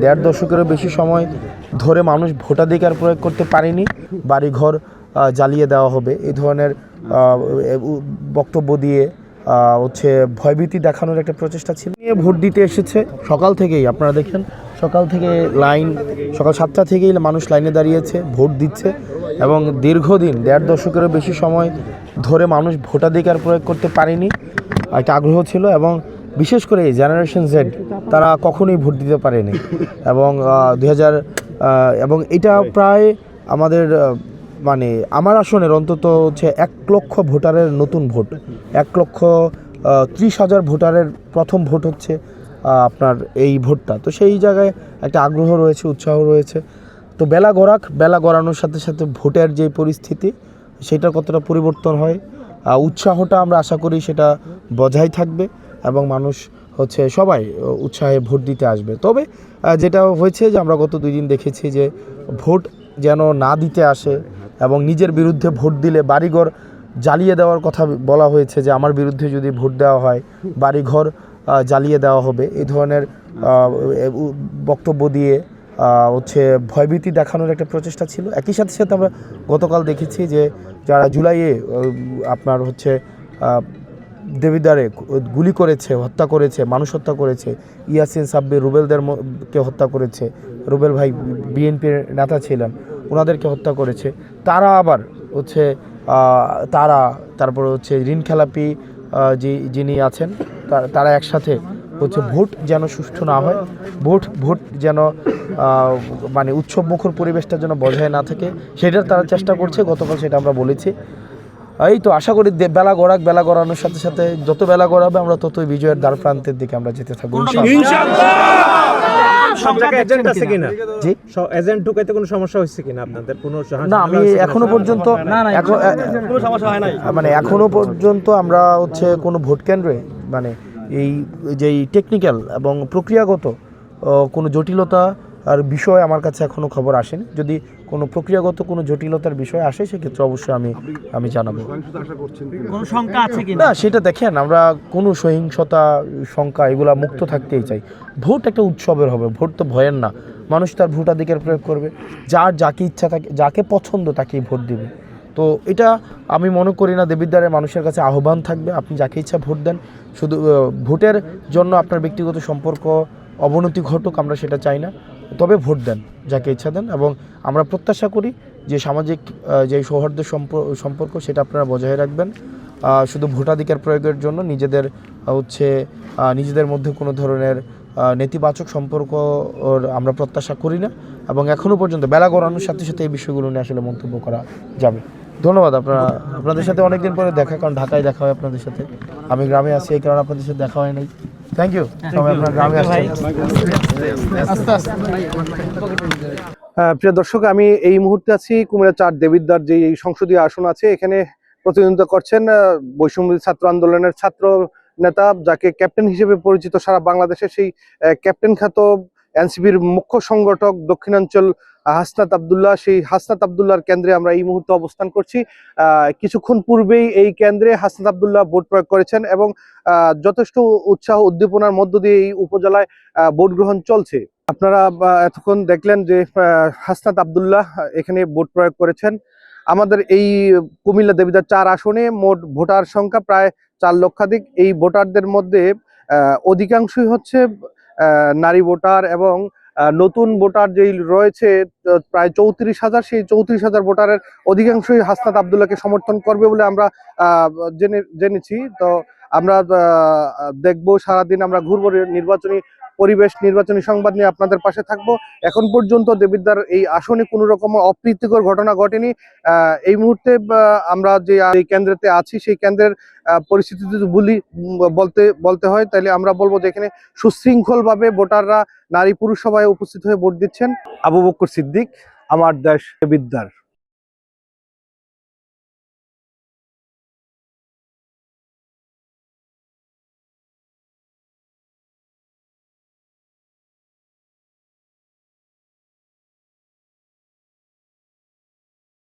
দেড় দশকেরও বেশি সময় ধরে মানুষ ভোটাধিকার প্রয়োগ করতে পারেনি, বাড়িঘর জ্বালিয়ে দেওয়া হবে এই ধরনের বক্তব্য দিয়ে ভয়ভীতি দেখানোর একটা প্রচেষ্টা ছিল। নিয়ে ভোট দিতে এসেছে সকাল থেকেই, আপনারা দেখেন সকাল থেকে সকাল 7টা থেকেই মানুষ লাইনে দাঁড়িয়েছে, ভোট দিচ্ছে এবং দীর্ঘদিন দেড় দশকেরও বেশি সময় ধরে মানুষ ভোটাধিকার প্রয়োগ করতে পারেনি, একটা আগ্রহ ছিল। এবং বিশেষ করে জেনারেশন জেড তারা কখনোই ভোট দিতে পারেনি এবং এবং এটা প্রায় আমাদের আমার আসনের অন্তত 1 লক্ষ ভোটারের নতুন ভোট, 1,30,000 ভোটারের প্রথম ভোট হচ্ছে আপনার এই ভোটটা। তো সেই জায়গায় একটা আগ্রহ রয়েছে, উৎসাহ রয়েছে। তো বেলা গড়ানোর সাথে সাথে ভোটের যে পরিস্থিতি সেটা কতটা পরিবর্তন হয়, উৎসাহটা আমরা আশা করি সেটা বজায় থাকবে এবং মানুষ সবাই উৎসাহে ভোট দিতে আসবে। তবে যেটা হয়েছে যে আমরা গত 2 দিন দেখেছি যে ভোট যেন না দিতে আসে এবং নিজের বিরুদ্ধে ভোট দিলে বাড়িঘর জ্বালিয়ে দেওয়ার কথা বলা হয়েছে, যে আমার বিরুদ্ধে যদি ভোট দেওয়া হয় বাড়িঘর জ্বালিয়ে দেওয়া হবে, এই ধরনের বক্তব্য দিয়ে ভয়ভীতি দেখানোর একটা প্রচেষ্টা ছিল। একই সাথে সাথে আমরা গতকাল দেখেছি যে যারা জুলাইয়ে আপনার দেবিদ্বারে গুলি করেছে, হত্যা করেছে, মানুষ হত্যা করেছে, ইয়াসিন সাব্বির রুবেলদেরকে হত্যা করেছে, রুবেল ভাই বিএনপির নেতা ছিলেন, ওনাদেরকে হত্যা করেছে, তারা আবার তারপরে ঋণ খেলাপি যিনি আছেন তারা একসাথে ভোট যেন সুষ্ঠু না হয়, ভোট যেন উৎসবমুখর পরিবেশটা যেন বজায় না থাকে, সেটার তারা চেষ্টা করছে। গতকাল সেটা আমরা বলেছি। এই তো আশা করি বেলা গড়ানোর সাথে সাথে যত বেলা গড়াবে আমরা ততই বিজয়ের দ্বার প্রান্তের দিকে আমরা যেতে থাকবো না। আমি এখনো পর্যন্ত আমরা কোনো ভোট কেন্দ্রে এই যেই টেকনিক্যাল এবং প্রক্রিয়াগত কোনো জটিলতা আর বিষয় আমার কাছে এখনো খবর আসেনি। যদি কোনো প্রক্রিয়াগত কোনো জটিলতার বিষয় আসে সেক্ষেত্রে অবশ্যই আমি জানাবো। না, সেটা দেখেন, আমরা কোনো সহিংসতা শঙ্কা এগুলা মুক্ত থাকতেই চাই। ভোট একটা উৎসবের হবে, ভোট তো ভয়ের না। মানুষ তার ভোটাধিকার প্রয়োগ করবে, যাকে ইচ্ছা থাকে, যাকে পছন্দ তাকেই ভোট দেবে। তো এটা আমি মনে করি না। দেবিদ্বারের মানুষের কাছে আহ্বান থাকবে, আপনি যাকে ইচ্ছা ভোট দেন। শুধু ভোটের জন্য আপনার ব্যক্তিগত সম্পর্ক অবনতি ঘটুক আমরা সেটা চাই না, তবে ভোট দেন, যাকে ইচ্ছা দেন। এবং আমরা প্রত্যাশা করি যে সামাজিক যে সৌহার্দ্যের সম্পর্ক সেটা আপনারা বজায় রাখবেন। শুধু ভোটাধিকার প্রয়োগের জন্য নিজেদের মধ্যে কোনো ধরনের নেতিবাচক সম্পর্ক আমরা প্রত্যাশা করি না। এবং এখনও পর্যন্ত বেলা গড়ানোর সাথে সাথে এই বিষয়গুলো নিয়ে আসলে মন্তব্য করা যাবে। ধন্যবাদ। আপনাদের সাথে অনেকদিন পরে দেখা, কারণ ঢাকায় দেখা হয় আপনাদের সাথে, আমি গ্রামে আছি এই কারণে আপনাদের সাথে দেখা হয় নাই। Thank you. সবাই আপনার গ্রামে আসছেন। প্রিয় দর্শক, আমি এই মুহূর্তে আছি কুমিল্লা 4 দেবিদ্বার যে এই সংসদীয় আসন আছে, এখানে প্রতিদ্বন্দ্বিতা করছেন বৈষম্য ছাত্র আন্দোলনের ছাত্র নেতা, যাকে ক্যাপ্টেন হিসেবে পরিচিত সারা বাংলাদেশে, সেই ক্যাপ্টেন খ্যাত এনসিপির মুখ্য সংগঠক দক্ষিণাঞ্চল হাসনাত আবদুল্লাহ। সেই হাসনাত আবদুল্লাহর কেন্দ্রে আমরা এই মুহূর্তে অবস্থান করছি। কিছুক্ষণ পূর্বেই এই কেন্দ্রে হাসনাত আবদুল্লাহ ভোট প্রয়োগ করেছেন এবং যথেষ্ট উৎসাহ উদ্দীপনার মধ্য দিয়ে এই উপজেলায় ভোট গ্রহণ চলছে। আপনারা এতক্ষণ দেখলেন যে হাসনাত আবদুল্লাহ এখানে ভোট প্রয়োগ করেছেন। আমাদের এই কুমিল্লা দেবিদ্বার 4 আসনে মোট ভোটার সংখ্যা প্রায় 4 লক্ষাধিক। এই ভোটারদের মধ্যে অধিকাংশই হচ্ছে নারী ভোটার এবং নতুন ভোটার যেই রয়েছে প্রায় 34,000, সেই 34,000 ভোটারের অধিকাংশই হাসনাত আবদুল্লাহকে সমর্থন করবে বলে আমরা জেনেছি। তো আমরা দেখবো, সারাদিন আমরা ঘুরবো, নির্বাচনী পরিবেশ, নির্বাচনী সংবাদ নিয়ে আপনাদের পাশে থাকবো। এখন পর্যন্ত দেবিদ্বার এই আসনে কোনো রকম অপ্রীতিকর ঘটনা ঘটেনি। এই মুহূর্তে আমরা যে কেন্দ্রেতে আছি সেই কেন্দ্রের পরিস্থিতি যদি বলতে হয় তাহলে আমরা বলবো যে এখানে সুশৃঙ্খলভাবে ভোটাররা নারী পুরুষ সবাই উপস্থিত হয়ে ভোট দিচ্ছেন। আবু বকর সিদ্দিক, আমার দেশ দেবিদ্বার।